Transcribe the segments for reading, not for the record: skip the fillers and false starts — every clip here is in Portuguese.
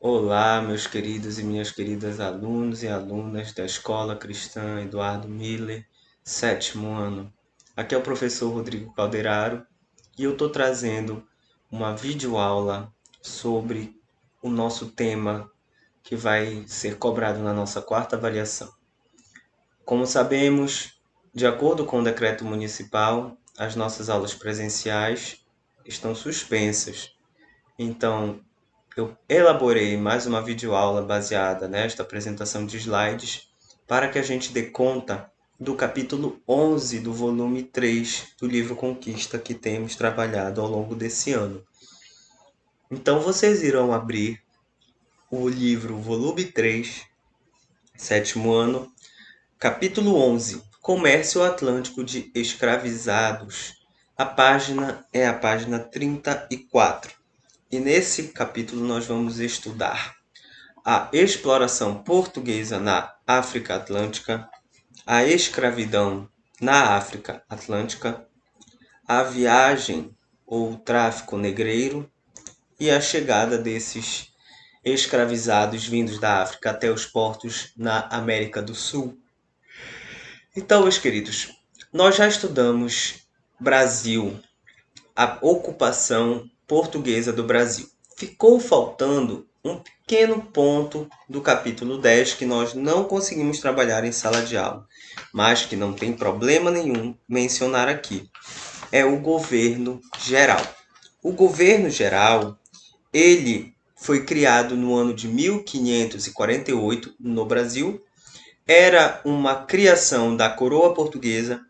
Olá, meus queridos e minhas queridas alunos e alunas da Escola Cristã Eduardo Miller, sétimo ano. Aqui é o professor Rodrigo Calderaro e eu estou trazendo uma videoaula sobre o nosso tema que vai ser cobrado na nossa quarta avaliação. Como sabemos, de acordo com o decreto municipal, as nossas aulas presenciais estão suspensas. Então, eu elaborei mais uma videoaula baseada nesta apresentação de slides para que a gente dê conta do capítulo 11 do volume 3 do livro Conquista que temos trabalhado ao longo desse ano. Então vocês irão abrir o livro volume 3, sétimo ano, capítulo 11, Comércio Atlântico de Escravizados. A página é a página 34. E nesse capítulo nós vamos estudar a exploração portuguesa na África Atlântica, a escravidão na África Atlântica, a viagem ou tráfico negreiro e a chegada desses escravizados vindos da África até os portos na América do Sul. Então, meus queridos, nós já estudamos Brasil, a ocupação portuguesa do Brasil. Ficou faltando um pequeno ponto do capítulo 10 que nós não conseguimos trabalhar em sala de aula, mas que não tem problema nenhum mencionar aqui. É o governo geral. O governo geral, ele foi criado no ano de 1548 no Brasil. Era uma criação da coroa portuguesa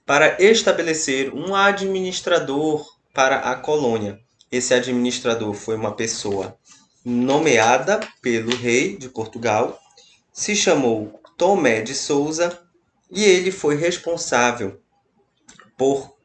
para estabelecer um administrador para a colônia. Esse administrador foi uma pessoa nomeada pelo rei de Portugal, se chamou Tomé de Souza e ele foi responsável por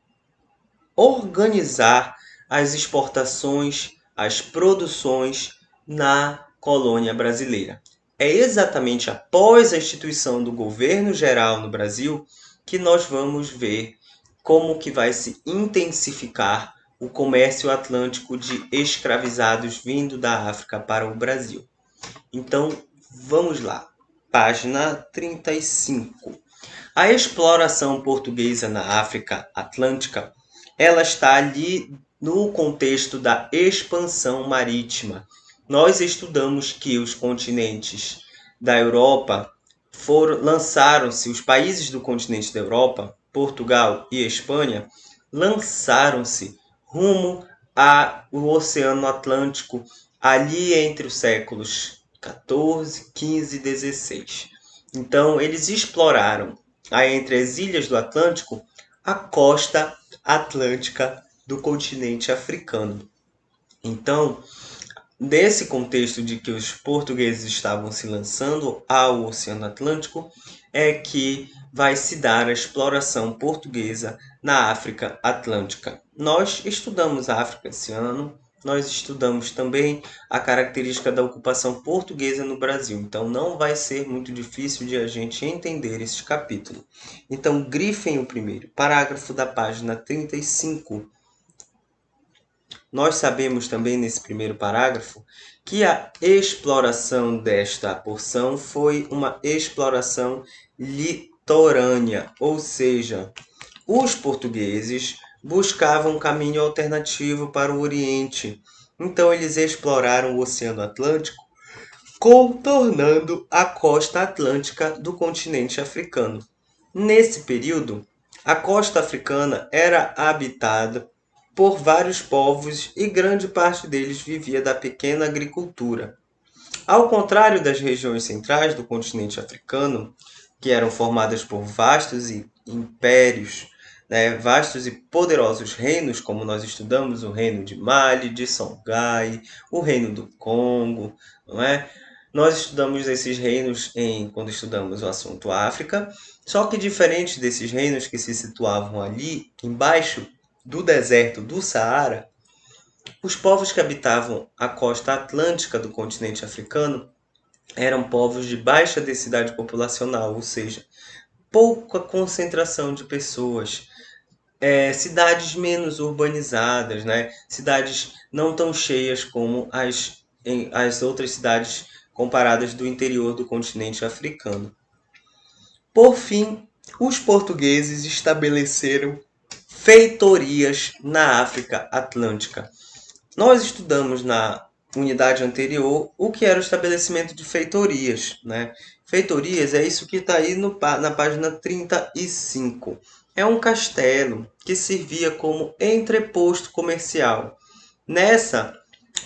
organizar as exportações, as produções na colônia brasileira. É exatamente após a instituição do governo geral no Brasil que nós vamos ver como que vai se intensificar o comércio atlântico de escravizados vindo da África para o Brasil. Então, vamos lá. Página 35. A exploração portuguesa na África Atlântica, ela está ali no contexto da expansão marítima. Nós estudamos que os continentes da Europa lançaram-se, os países do continente da Europa, Portugal e Espanha, lançaram-se rumo ao Oceano Atlântico ali entre os séculos 14, 15 e 16. Então, eles exploraram entre as ilhas do Atlântico a costa atlântica do continente africano. Então, nesse contexto de que os portugueses estavam se lançando ao Oceano Atlântico, é que vai se dar a exploração portuguesa na África Atlântica. Nós estudamos a África esse ano, nós estudamos também a característica da ocupação portuguesa no Brasil, então não vai ser muito difícil de a gente entender esse capítulo. Então, grifem o primeiro parágrafo da página 35. Nós sabemos também nesse primeiro parágrafo que a exploração desta porção foi uma exploração litorânea, ou seja, os portugueses buscavam um caminho alternativo para o Oriente. Então eles exploraram o Oceano Atlântico, contornando a costa atlântica do continente africano. Nesse período, a costa africana era habitada por vários povos e grande parte deles vivia da pequena agricultura. Ao contrário das regiões centrais do continente africano, que eram formadas por vastos impérios, vastos e poderosos reinos, como nós estudamos o reino de Mali, de Songhai, o reino do Congo, não é? Nós estudamos esses reinos quando estudamos o assunto África, só que diferente desses reinos que se situavam ali embaixo do deserto do Saara, os povos que habitavam a costa atlântica do continente africano eram povos de baixa densidade populacional, ou seja, pouca concentração de pessoas, cidades menos urbanizadas, cidades não tão cheias como as as outras cidades comparadas do interior do continente africano. Por fim, os portugueses estabeleceram feitorias na África Atlântica. Nós estudamos na unidade anterior o que era o estabelecimento de feitorias, né? Feitorias é isso que está aí na página 35. É um castelo que servia como entreposto comercial. Nessa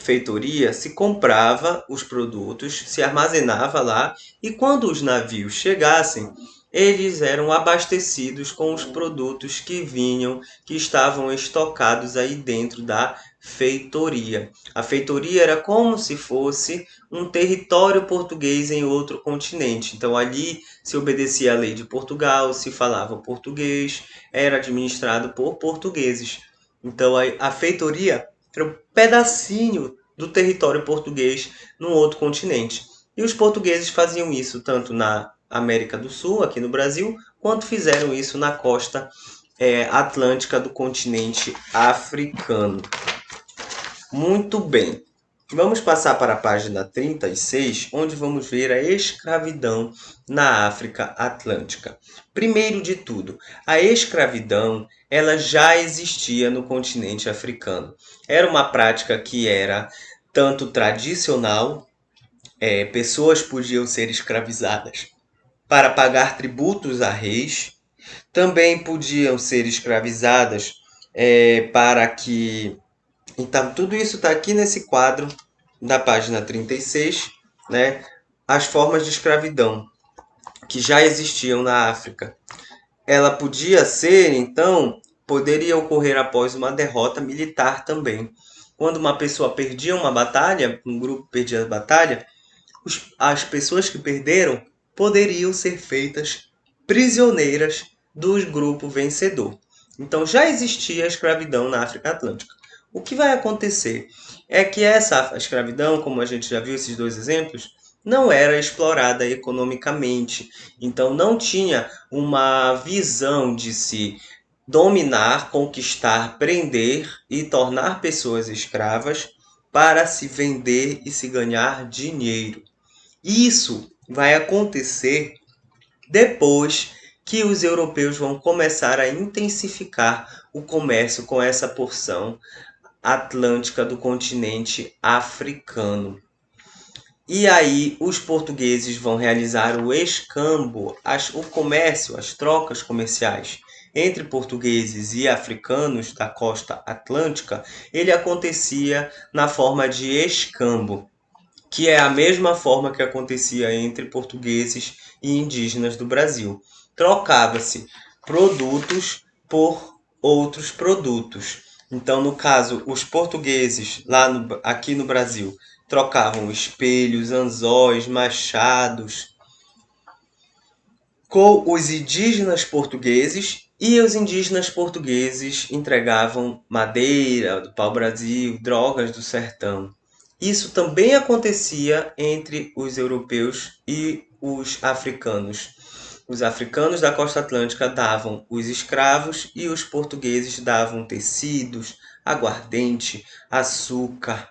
feitoria se comprava os produtos, se armazenava lá e quando os navios chegassem, eles eram abastecidos com os produtos que vinham, que estavam estocados aí dentro da feitoria. A feitoria era como se fosse um território português em outro continente. Então ali se obedecia à lei de Portugal, se falava português, era administrado por portugueses. Então a feitoria era um pedacinho do território português num outro continente. E os portugueses faziam isso tanto na América do Sul, aqui no Brasil, quanto fizeram isso na costa atlântica do continente africano. Muito bem. Vamos passar para a página 36, onde vamos ver a escravidão na África Atlântica. Primeiro de tudo, a escravidão ela já existia no continente africano. Era uma prática que era tanto tradicional, pessoas podiam ser escravizadas para pagar tributos a reis, também podiam ser escravizadas para que então, tudo isso está aqui nesse quadro da página 36, né? As formas de escravidão que já existiam na África. Ela podia ser, então, poderia ocorrer após uma derrota militar também. Quando uma pessoa perdia uma batalha, um grupo perdia a batalha, as pessoas que perderam poderiam ser feitas prisioneiras do grupo vencedor. Então já existia a escravidão na África Atlântica. O que vai acontecer é que essa escravidão, como a gente já viu esses dois exemplos, não era explorada economicamente. Então não tinha uma visão de se dominar, conquistar, prender e tornar pessoas escravas para se vender e se ganhar dinheiro. Isso vai acontecer depois que os europeus vão começar a intensificar o comércio com essa porção atlântica do continente africano. E aí os portugueses vão realizar o escambo, o comércio, as trocas comerciais entre portugueses e africanos da costa atlântica, ele acontecia na forma de escambo, que é a mesma forma que acontecia entre portugueses e indígenas do Brasil. Trocava-se produtos por outros produtos. Então, no caso, os portugueses aqui no Brasil trocavam espelhos, anzóis, machados com os indígenas portugueses e os indígenas portugueses entregavam madeira do pau-brasil, drogas do sertão. Isso também acontecia entre os europeus e os africanos. Os africanos da costa atlântica davam os escravos e os portugueses davam tecidos, aguardente, açúcar,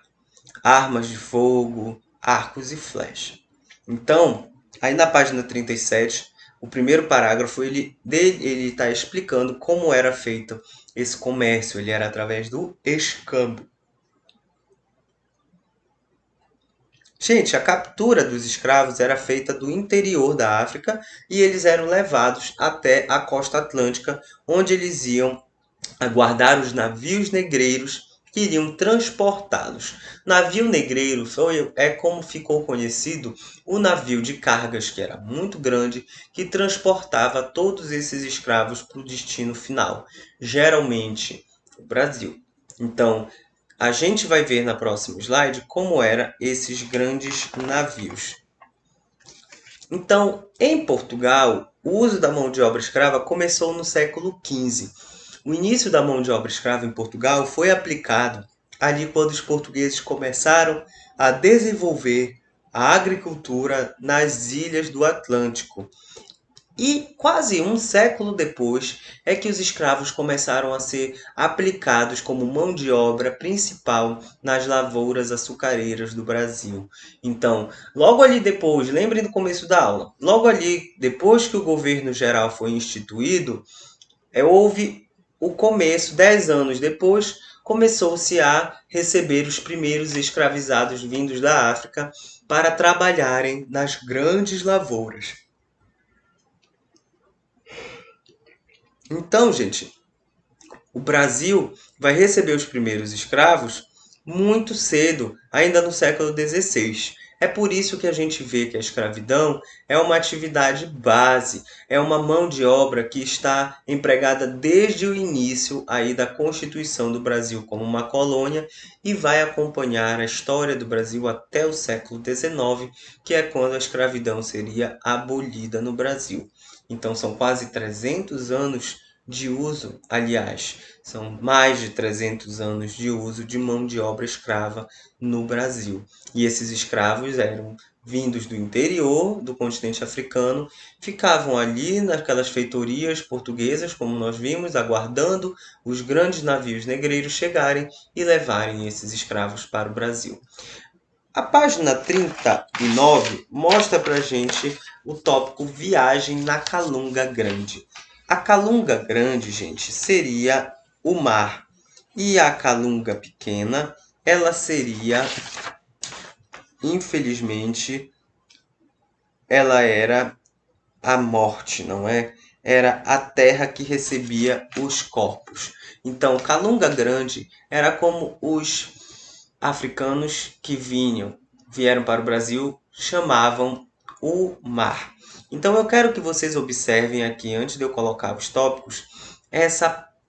armas de fogo, arcos e flechas. Então, aí na página 37, o primeiro parágrafo ele está explicando como era feito esse comércio. Ele era através do escambo. Gente, a captura dos escravos era feita do interior da África e eles eram levados até a costa atlântica, onde eles iam aguardar os navios negreiros que iriam transportá-los. Navio negreiro é como ficou conhecido o navio de cargas, que era muito grande, que transportava todos esses escravos para o destino final, geralmente o Brasil. Então, a gente vai ver na próxima slide como eram esses grandes navios. Então, em Portugal, o uso da mão de obra escrava começou no século XV. O início da mão de obra escrava em Portugal foi aplicado ali quando os portugueses começaram a desenvolver a agricultura nas ilhas do Atlântico. E quase um século depois é que os escravos começaram a ser aplicados como mão de obra principal nas lavouras açucareiras do Brasil. Então, logo ali depois, lembrem do começo da aula, logo ali depois que o governo geral foi instituído, houve o começo, 10 anos depois, começou-se a receber os primeiros escravizados vindos da África para trabalharem nas grandes lavouras. Então, gente, o Brasil vai receber os primeiros escravos muito cedo, ainda no século XVI. É por isso que a gente vê que a escravidão é uma atividade base, é uma mão de obra que está empregada desde o início aí da Constituição do Brasil como uma colônia e vai acompanhar a história do Brasil até o século XIX, que é quando a escravidão seria abolida no Brasil. Então são quase 300 anos de uso, aliás, são mais de 300 anos de uso de mão de obra escrava no Brasil. E esses escravos eram vindos do interior do continente africano, ficavam ali naquelas feitorias portuguesas, como nós vimos, aguardando os grandes navios negreiros chegarem e levarem esses escravos para o Brasil. A página 39 mostra para gente o tópico Viagem na Calunga Grande. A Calunga Grande, gente, seria o mar. E a Calunga Pequena, ela seria, infelizmente, ela era a morte, não é? Era a terra que recebia os corpos. Então, Calunga Grande era como os africanos que vieram para o Brasil chamavam o mar. Então eu quero que vocês observem aqui, antes de eu colocar os tópicos,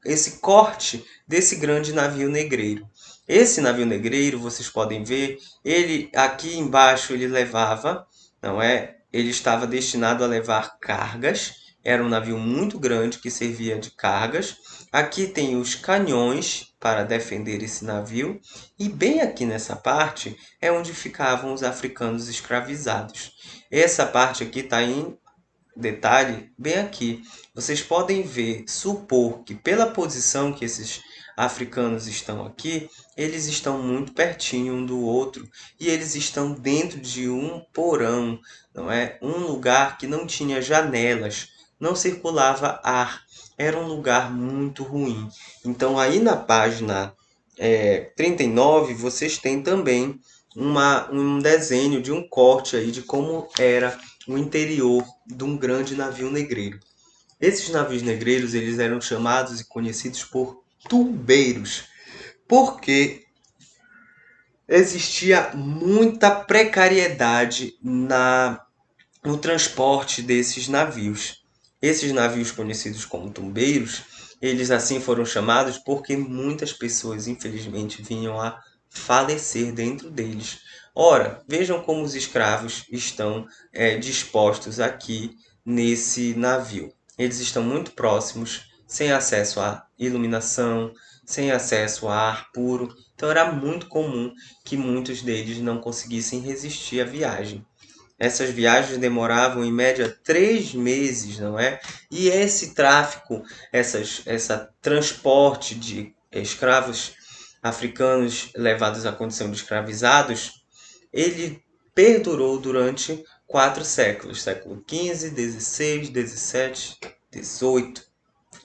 esse corte desse grande navio negreiro. Esse navio negreiro, vocês podem ver, ele aqui embaixo ele levava, não é? Ele estava destinado a levar cargas. Era um navio muito grande que servia de cargas. Aqui tem os canhões para defender esse navio. E bem aqui nessa parte é onde ficavam os africanos escravizados. Essa parte aqui está em detalhe bem aqui. Vocês podem ver, supor que pela posição que esses africanos estão aqui, eles estão muito pertinho um do outro e eles estão dentro de um porão, não é? Um lugar que não tinha janelas, não circulava ar, era um lugar muito ruim. Então aí na página 39 vocês têm também um desenho de um corte aí de como era o interior de um grande navio negreiro. Esses navios negreiros eles eram chamados e conhecidos por tumbeiros, porque existia muita precariedade no transporte desses navios. Esses navios conhecidos como tumbeiros, eles assim foram chamados porque muitas pessoas, infelizmente, vinham a falecer dentro deles. Ora, vejam como os escravos estão dispostos aqui nesse navio. Eles estão muito próximos, sem acesso à iluminação, sem acesso a ar puro. Então era muito comum que muitos deles não conseguissem resistir à viagem. Essas viagens demoravam em média 3 meses, não é? E esse tráfico, essa transporte de escravos africanos levados à condição de escravizados, ele perdurou durante 4 séculos, século XV, XVI, XVII, XVIII,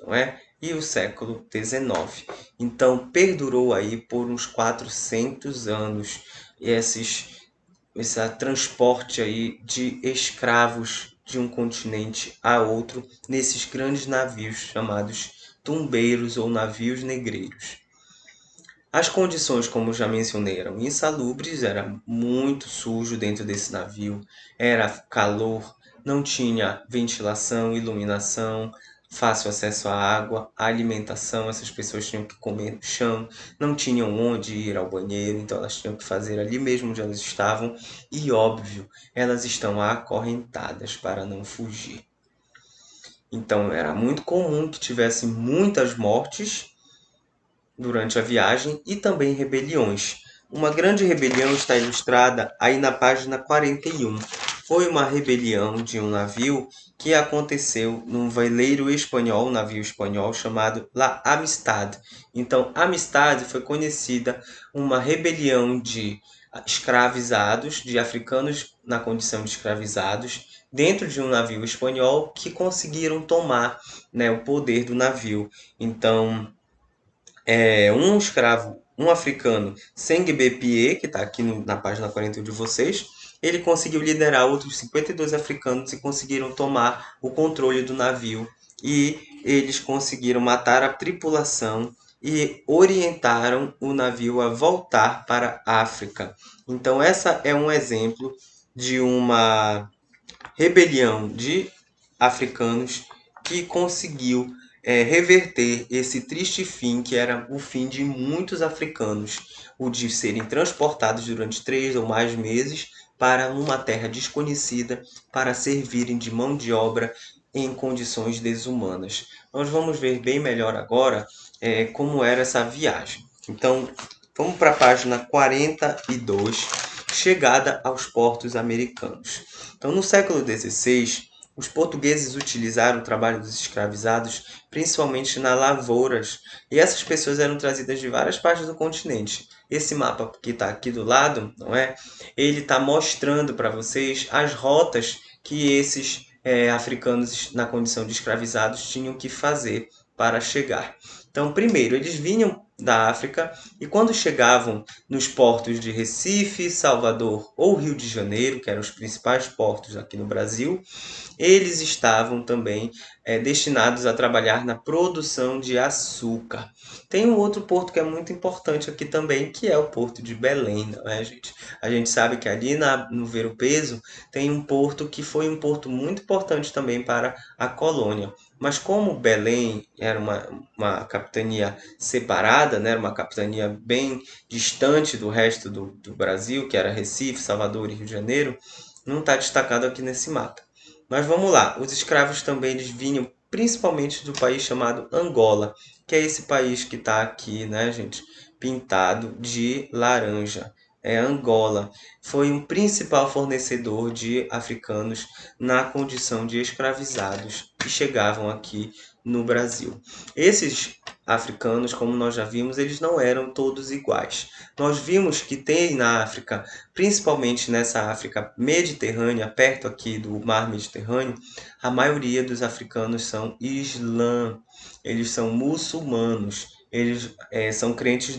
não é? E o século XIX. Então perdurou aí por uns 400 anos esse transporte aí de escravos de um continente a outro nesses grandes navios chamados tumbeiros ou navios negreiros. As condições, como já mencionei, eram insalubres, era muito sujo dentro desse navio, era calor, não tinha ventilação, iluminação, fácil acesso à água, à alimentação, essas pessoas tinham que comer no chão, não tinham onde ir ao banheiro, então elas tinham que fazer ali mesmo onde elas estavam, e óbvio, elas estão acorrentadas para não fugir. Então era muito comum que tivesse muitas mortes durante a viagem e também rebeliões. Uma grande rebelião está ilustrada aí na página 41. foi uma rebelião de um navio que aconteceu num veleiro espanhol, um navio espanhol chamado La Amistad. Então, Amistad foi conhecida uma rebelião de escravizados, de africanos na condição de escravizados, dentro de um navio espanhol que conseguiram tomar, né, o poder do navio. Então, um escravo, um africano, Senghbe Pie, que está aqui na página 41 de vocês, ele conseguiu liderar outros 52 africanos e conseguiram tomar o controle do navio. E eles conseguiram matar a tripulação e orientaram o navio a voltar para a África. Então, essa é um exemplo de uma rebelião de africanos que conseguiu reverter esse triste fim, que era o fim de muitos africanos, o de serem transportados durante 3 ou mais meses para uma terra desconhecida para servirem de mão de obra em condições desumanas. Nós vamos ver bem melhor agora como era essa viagem. Então, vamos para a página 42, chegada aos portos americanos. Então, no século XVI, os portugueses utilizaram o trabalho dos escravizados principalmente nas lavouras, e essas pessoas eram trazidas de várias partes do continente. Esse mapa que está aqui do lado, não é? Ele está mostrando para vocês as rotas que esses africanos na condição de escravizados tinham que fazer para chegar. Então, primeiro, eles vinham da África e quando chegavam nos portos de Recife, Salvador ou Rio de Janeiro, que eram os principais portos aqui no Brasil, eles estavam também destinados a trabalhar na produção de açúcar. Tem um outro porto que é muito importante aqui também, que é o Porto de Belém, não é, gente? A gente sabe que ali no Ver-o-Peso tem um porto que foi um porto muito importante também para a colônia. Mas como Belém era uma capitania separada, né, era uma capitania bem distante do resto do Brasil, que era Recife, Salvador e Rio de Janeiro, não está destacado aqui nesse mapa. Mas vamos lá, os escravos também eles vinham principalmente do país chamado Angola, que é esse país que está aqui, né, gente, pintado de laranja. É Angola. Foi um principal fornecedor de africanos na condição de escravizados que chegavam aqui no Brasil. Esses africanos, como nós já vimos, eles não eram todos iguais. Nós vimos que tem na África, principalmente nessa África mediterrânea, perto aqui do mar Mediterrâneo, a maioria dos africanos são islã, eles são muçulmanos, eles são crentes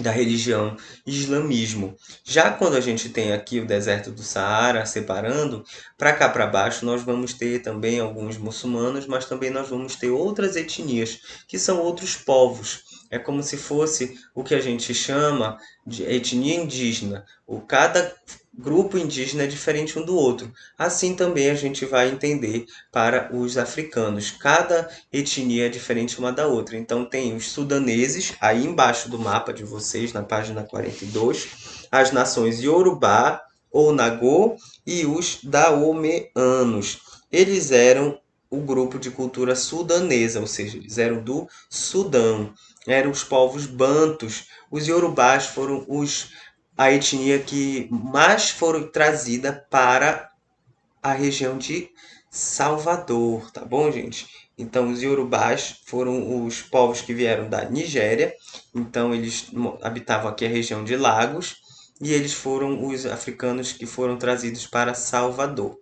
da religião islamismo. Já quando a gente tem aqui o deserto do Saara separando, para cá para baixo nós vamos ter também alguns muçulmanos, mas também nós vamos ter outras etnias, que são outros povos. É como se fosse o que a gente chama de etnia indígena. Cada grupo indígena é diferente um do outro. Assim também a gente vai entender para os africanos. Cada etnia é diferente uma da outra. Então tem os sudaneses, aí embaixo do mapa de vocês, na página 42, as nações Yorubá ou Nagô e os Daomeanos. Eles eram o grupo de cultura sudanesa, ou seja, eles eram do Sudão. Eram os povos bantus. Os Yorubás foram a etnia que mais foram trazida para a região de Salvador, tá bom, gente? Então, os Yorubás foram os povos que vieram da Nigéria, então eles habitavam aqui a região de Lagos, e eles foram os africanos que foram trazidos para Salvador.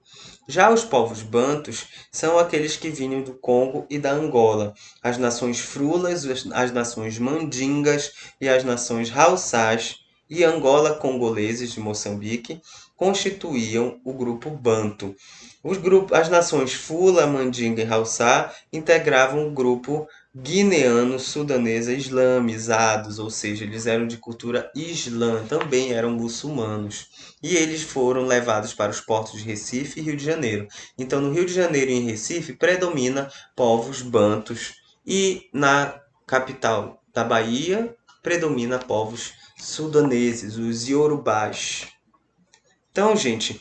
Já os povos bantus são aqueles que vinham do Congo e da Angola, as nações Frulas, as nações Mandingas e as nações Haussás e Angola-congoleses de Moçambique constituíam o grupo Banto. As nações Fula, Mandinga e Haussá integravam o grupo guineano-sudanesa islamizados, ou seja, eles eram de cultura islã, também eram muçulmanos. E eles foram levados para os portos de Recife e Rio de Janeiro. Então, no Rio de Janeiro e em Recife, predomina povos bantos. E na capital da Bahia, predomina povos sudaneses, os iorubás. Então, gente,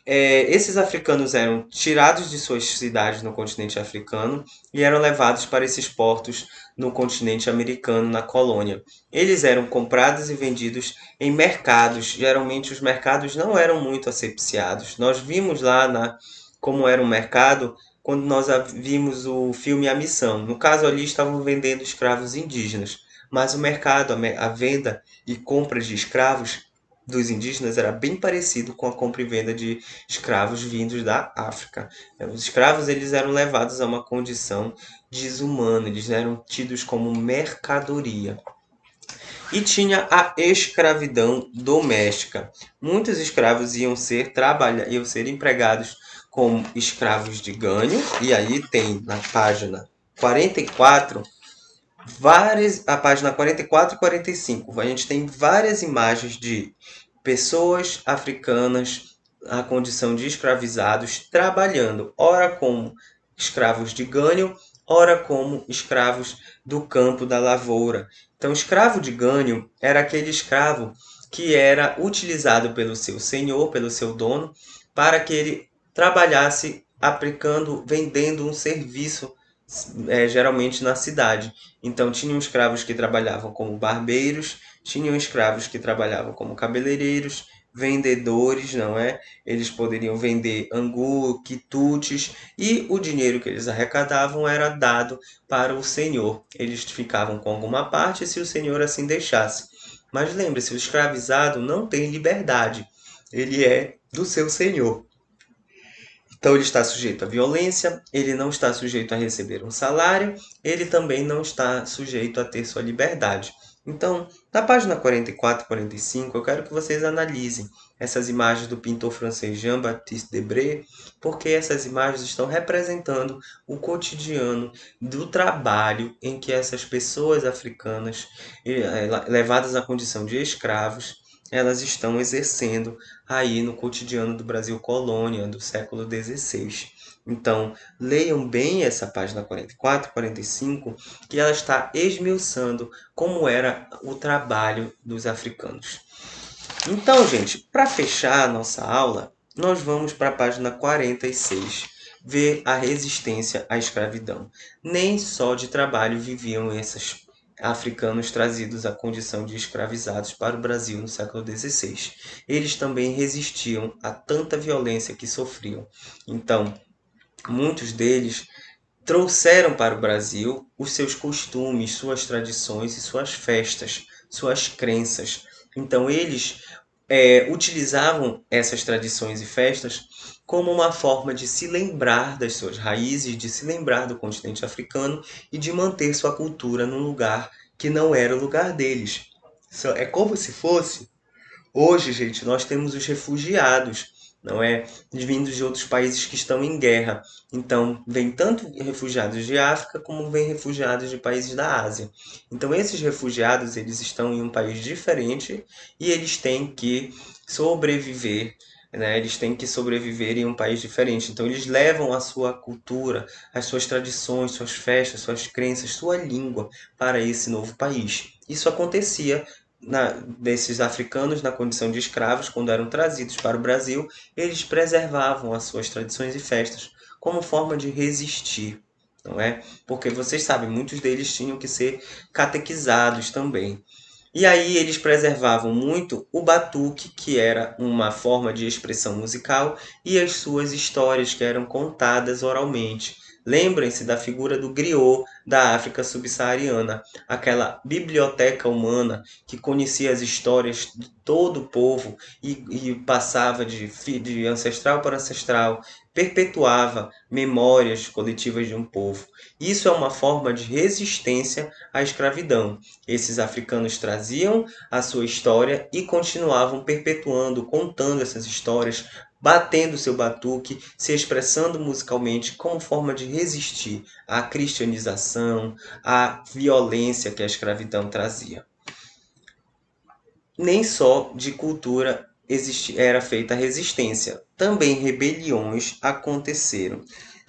Esses africanos eram tirados de suas cidades no continente africano e eram levados para esses portos no continente americano, na colônia. Eles eram comprados e vendidos em mercados. Geralmente os mercados não eram muito asepsiados. Nós vimos lá como era um mercado quando nós vimos o filme A Missão. No caso ali estavam vendendo escravos indígenas, mas o mercado, a venda e compra de escravos dos indígenas era bem parecido com a compra e venda de escravos vindos da África. Os escravos eles eram levados a uma condição desumana, eles eram tidos como mercadoria. E tinha a escravidão doméstica. Muitos escravos iam ser empregados como escravos de ganho, e aí tem na página 44 a página 44 e 45, a gente tem várias imagens de pessoas africanas na condição de escravizados trabalhando, ora como escravos de ganho, ora como escravos do campo da lavoura. Então, escravo de ganho era aquele escravo que era utilizado pelo seu senhor, pelo seu dono, para que ele trabalhasse aplicando, vendendo um serviço, geralmente na cidade. Então, tinham escravos que trabalhavam como barbeiros, tinham escravos que trabalhavam como cabeleireiros, vendedores, não é? Eles poderiam vender angu, quitutes, e o dinheiro que eles arrecadavam era dado para o senhor. Eles ficavam com alguma parte se o senhor assim deixasse. Mas lembre-se, o escravizado não tem liberdade. Ele é do seu senhor. Então ele está sujeito à violência, ele não está sujeito a receber um salário, ele também não está sujeito a ter sua liberdade. Então, na página 44 e 45, eu quero que vocês analisem essas imagens do pintor francês Jean-Baptiste Debré, porque essas imagens estão representando o cotidiano do trabalho em que essas pessoas africanas, levadas à condição de escravos, elas estão exercendo aí no cotidiano do Brasil colônia do século XVI. Então, leiam bem essa página 44 e 45, que ela está esmiuçando como era o trabalho dos africanos. Então, gente, para fechar a nossa aula, nós vamos para a página 46, ver a resistência à escravidão. Nem só de trabalho viviam esses africanos trazidos à condição de escravizados para o Brasil no século XVI. Eles também resistiam a tanta violência que sofriam. Então, muitos deles trouxeram para o Brasil os seus costumes, suas tradições e suas festas, suas crenças. Então, eles utilizavam essas tradições e festas como uma forma de se lembrar das suas raízes, de se lembrar do continente africano e de manter sua cultura num lugar que não era o lugar deles. É como se fosse. Hoje, gente, nós temos os refugiados, não é? Vindos de outros países que estão em guerra. Então, vem tanto refugiados de África como vem refugiados de países da Ásia. Então, esses refugiados, eles estão em um país diferente e eles têm que sobreviver, né? Eles têm que sobreviver em um país diferente. Então, eles levam a sua cultura, as suas tradições, suas festas, suas crenças, sua língua para esse novo país. Isso acontecia desses africanos na condição de escravos, quando eram trazidos para o Brasil, eles preservavam as suas tradições e festas como forma de resistir, não é? Porque vocês sabem, muitos deles tinham que ser catequizados também. E aí eles preservavam muito o batuque, que era uma forma de expressão musical, e as suas histórias que eram contadas oralmente. Lembrem-se da figura do griot da África subsaariana, aquela biblioteca humana que conhecia as histórias de todo o povo e passava de ancestral para ancestral, perpetuava memórias coletivas de um povo. Isso é uma forma de resistência à escravidão. Esses africanos traziam a sua história e continuavam perpetuando, contando essas histórias, batendo seu batuque, se expressando musicalmente como forma de resistir à cristianização, à violência que a escravidão trazia. Nem só de cultura era feita a resistência, também rebeliões aconteceram.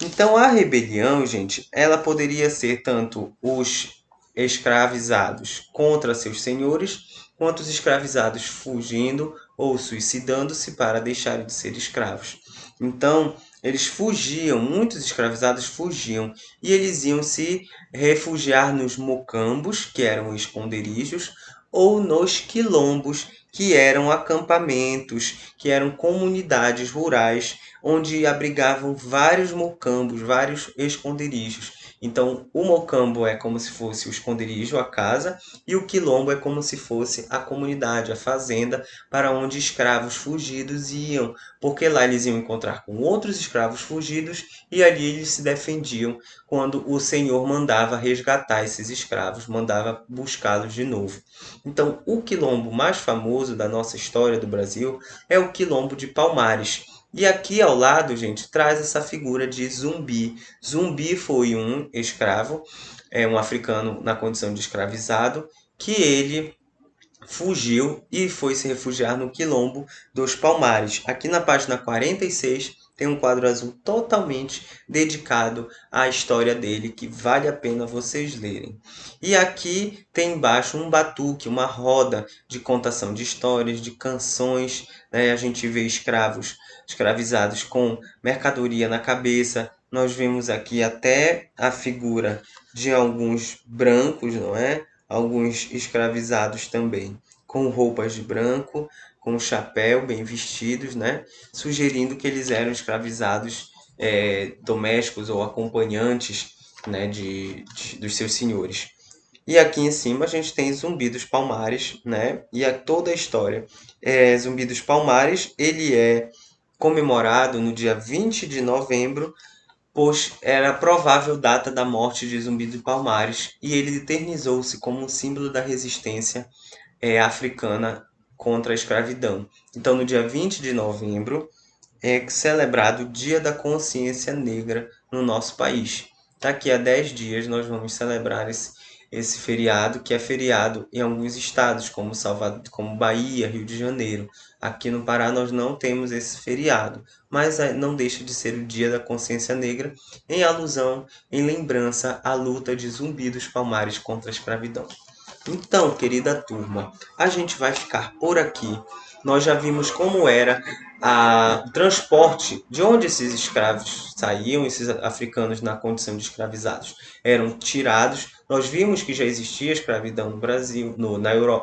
Então a rebelião, gente, ela poderia ser tanto os escravizados contra seus senhores, quanto os escravizados fugindo ou suicidando-se para deixarem de ser escravos. Então, eles fugiam, muitos escravizados fugiam, e eles iam se refugiar nos mocambos, que eram esconderijos, ou nos quilombos, que eram acampamentos, que eram comunidades rurais, onde abrigavam vários mocambos, vários esconderijos. Então, o mocambo é como se fosse o esconderijo, a casa, e o quilombo é como se fosse a comunidade, a fazenda, para onde escravos fugidos iam, porque lá eles iam encontrar com outros escravos fugidos e ali eles se defendiam quando o Senhor mandava resgatar esses escravos, mandava buscá-los de novo. Então, o quilombo mais famoso da nossa história do Brasil é o Quilombo de Palmares. E aqui ao lado, gente, traz essa figura de Zumbi. Zumbi foi um escravo, um africano na condição de escravizado, que ele fugiu e foi se refugiar no Quilombo dos Palmares. Aqui na página 46 tem um quadro azul totalmente dedicado à história dele, que vale a pena vocês lerem. E aqui tem embaixo um batuque, uma roda de contação de histórias, de canções, né? A gente vê escravos, escravizados com mercadoria na cabeça. Nós vemos aqui até a figura de alguns brancos, não é? Alguns escravizados também, com roupas de branco, com chapéu, bem vestidos, né? Sugerindo que eles eram escravizados domésticos ou acompanhantes, né, dos seus senhores. E aqui em cima a gente tem Zumbi dos Palmares, né? E toda a história. Zumbi dos Palmares, ele é comemorado no dia 20 de novembro, pois era a provável data da morte de Zumbi dos Palmares, e ele eternizou-se como um símbolo da resistência africana contra a escravidão. Então, no dia 20 de novembro, é celebrado o Dia da Consciência Negra no nosso país. Daqui a 10 dias nós vamos celebrar esse feriado, que é feriado em alguns estados, como Salvador, como Bahia, Rio de Janeiro. Aqui no Pará nós não temos esse feriado, mas não deixa de ser o Dia da Consciência Negra, em alusão, em lembrança à luta de Zumbi dos Palmares contra a escravidão. Então, querida turma, a gente vai ficar por aqui. Nós já vimos como era o transporte, de onde esses escravos saíam, esses africanos na condição de escravizados eram tirados. Nós vimos que já existia escravidão no Brasil,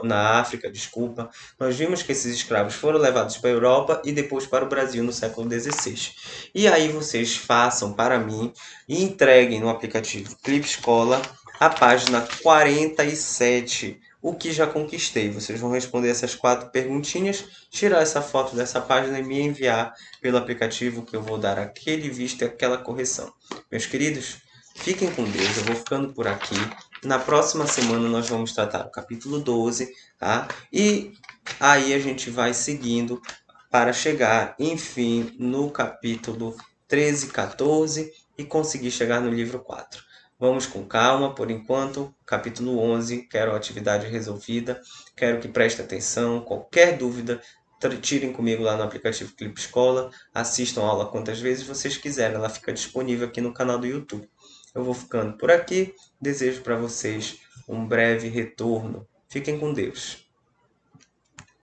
na África, desculpa. Nós vimos que esses escravos foram levados para a Europa e depois para o Brasil no século XVI. E aí vocês façam para mim e entreguem no aplicativo Clipe Escola a página 47, o que já conquistei. Vocês vão responder essas 4 perguntinhas, tirar essa foto dessa página e me enviar pelo aplicativo, que eu vou dar aquele visto e aquela correção. Meus queridos, fiquem com Deus, eu vou ficando por aqui. Na próxima semana nós vamos tratar o capítulo 12, tá? E aí a gente vai seguindo para chegar, enfim, no capítulo 13, 14 e conseguir chegar no livro 4. Vamos com calma, por enquanto, capítulo 11, quero a atividade resolvida, quero que preste atenção, qualquer dúvida, tirem comigo lá no aplicativo Clipe Escola, assistam a aula quantas vezes vocês quiserem, ela fica disponível aqui no canal do YouTube. Eu vou ficando por aqui, desejo para vocês um breve retorno. Fiquem com Deus.